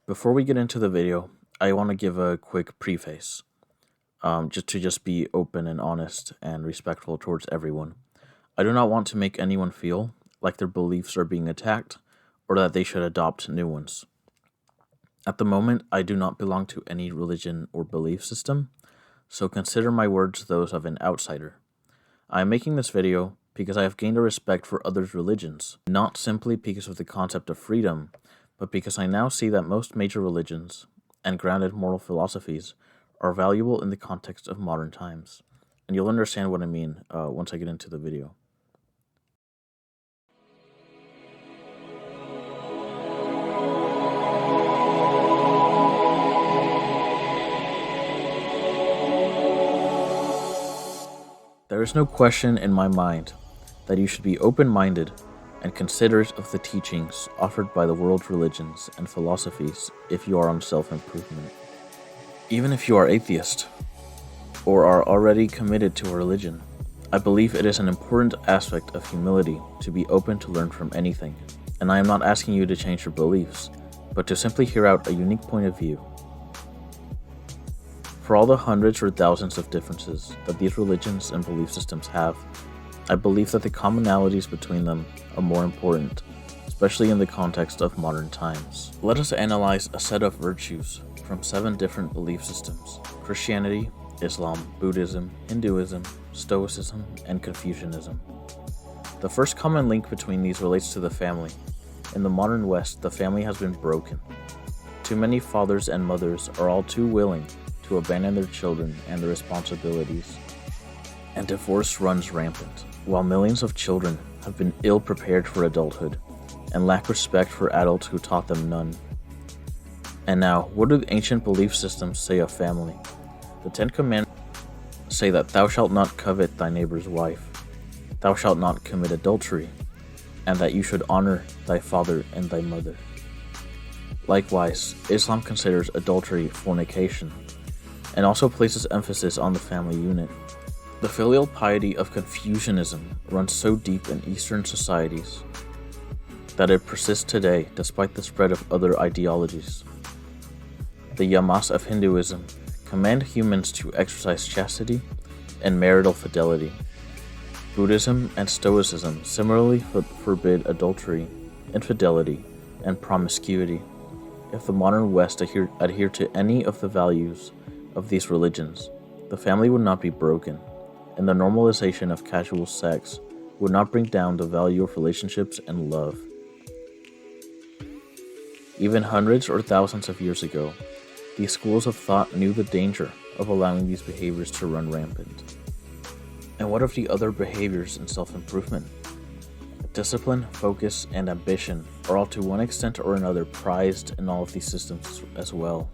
Before we get into the video, I want to give a quick preface, just be open and honest and respectful towards everyone. I do not want to make anyone feel like their beliefs are being attacked or that they should adopt new ones. At the moment, I do not belong to any religion or belief system, so consider my words those of an outsider. I am making this video because I have gained a respect for others' religions, not simply because of the concept of freedom, but because I now see that most major religions and grounded moral philosophies are valuable in the context of modern times. And you'll understand what I mean once I get into the video. There is no question in my mind that you should be open-minded and considerate of the teachings offered by the world's religions and philosophies if you are on self-improvement. Even if you are atheist or are already committed to a religion, I believe it is an important aspect of humility to be open to learn from anything, and I am not asking you to change your beliefs, but to simply hear out a unique point of view. For all the hundreds or thousands of differences that these religions and belief systems have, I believe that the commonalities between them are more important, especially in the context of modern times. Let us analyze a set of virtues from 7 different belief systems: Christianity, Islam, Buddhism, Hinduism, Stoicism, and Confucianism. The first common link between these relates to the family. In the modern West, the family has been broken. Too many fathers and mothers are all too willing to abandon their children and their responsibilities, and divorce runs rampant, while millions of children have been ill-prepared for adulthood and lack respect for adults who taught them none. And now, what do the ancient belief systems say of family? The 10 Commandments say that thou shalt not covet thy neighbor's wife, thou shalt not commit adultery, and that you should honor thy father and thy mother. Likewise, Islam considers adultery fornication, and also places emphasis on the family unit. The filial piety of Confucianism runs so deep in Eastern societies that it persists today despite the spread of other ideologies. The Yamas of Hinduism command humans to exercise chastity and marital fidelity. Buddhism and Stoicism similarly forbid adultery, infidelity, and promiscuity. If the modern West adhere to any of the values of these religions, the family would not be broken, and the normalization of casual sex would not bring down the value of relationships and love. Even hundreds or thousands of years ago, these schools of thought knew the danger of allowing these behaviors to run rampant. And what of the other behaviors in self-improvement? Discipline, focus, and ambition are all to one extent or another prized in all of these systems as well.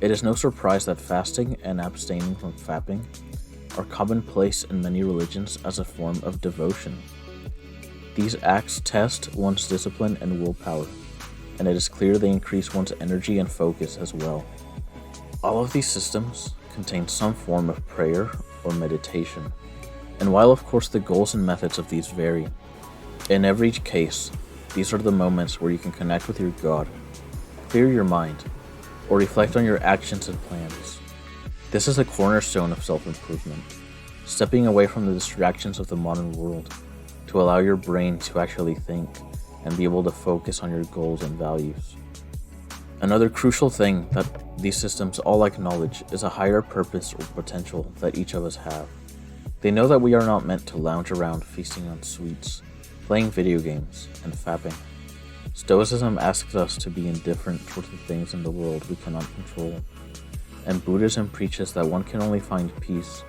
It is no surprise that fasting and abstaining from fapping are commonplace in many religions as a form of devotion. These acts test one's discipline and willpower, and it is clear they increase one's energy and focus as well. All of these systems contain some form of prayer or meditation, and while of course the goals and methods of these vary, in every case, these are the moments where you can connect with your God, clear your mind, or reflect on your actions and plans. This is a cornerstone of self-improvement, stepping away from the distractions of the modern world to allow your brain to actually think and be able to focus on your goals and values. Another crucial thing that these systems all acknowledge is a higher purpose or potential that each of us have. They know that we are not meant to lounge around feasting on sweets, playing video games, and fapping. Stoicism asks us to be indifferent towards the things in the world we cannot control, and Buddhism preaches that one can only find peace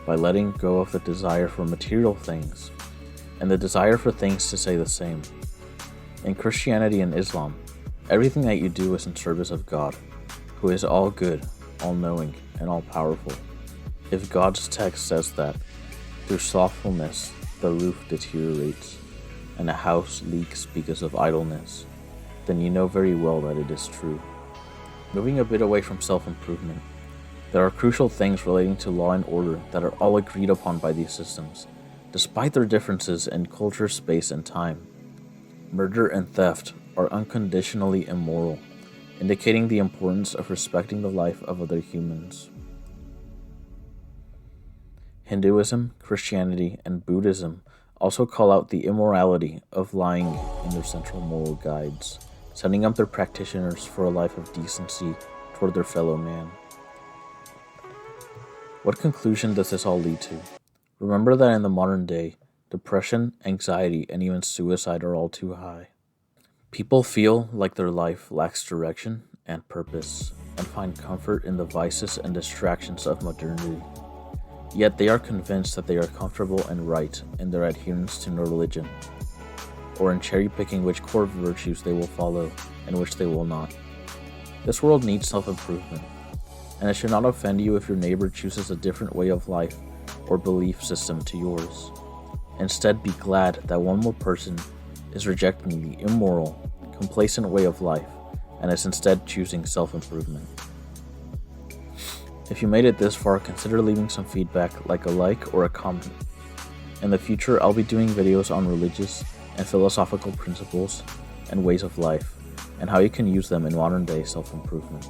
by letting go of the desire for material things and the desire for things to stay the same. In Christianity and Islam, everything that you do is in service of God, who is all good, all-knowing, and all-powerful. If God's text says that, through slothfulness, the roof deteriorates, and a house leaks because of idleness, then you know very well that it is true. Moving a bit away from self-improvement, there are crucial things relating to law and order that are all agreed upon by these systems, despite their differences in culture, space, and time. Murder and theft are unconditionally immoral, indicating the importance of respecting the life of other humans. Hinduism, Christianity, and Buddhism also call out the immorality of lying in their central moral guides, setting up their practitioners for a life of decency toward their fellow man. What conclusion does this all lead to? Remember that in the modern day, depression, anxiety, and even suicide are all too high. People feel like their life lacks direction and purpose, and find comfort in the vices and distractions of modernity. Yet they are convinced that they are comfortable and right in their adherence to no religion, or in cherry-picking which core virtues they will follow and which they will not. This world needs self-improvement, and it should not offend you if your neighbor chooses a different way of life or belief system to yours. Instead, be glad that one more person is rejecting the immoral, complacent way of life and is instead choosing self-improvement. If you made it this far, consider leaving some feedback like a like or a comment. In the future, I'll be doing videos on religious and philosophical principles and ways of life, and how you can use them in modern day self-improvement.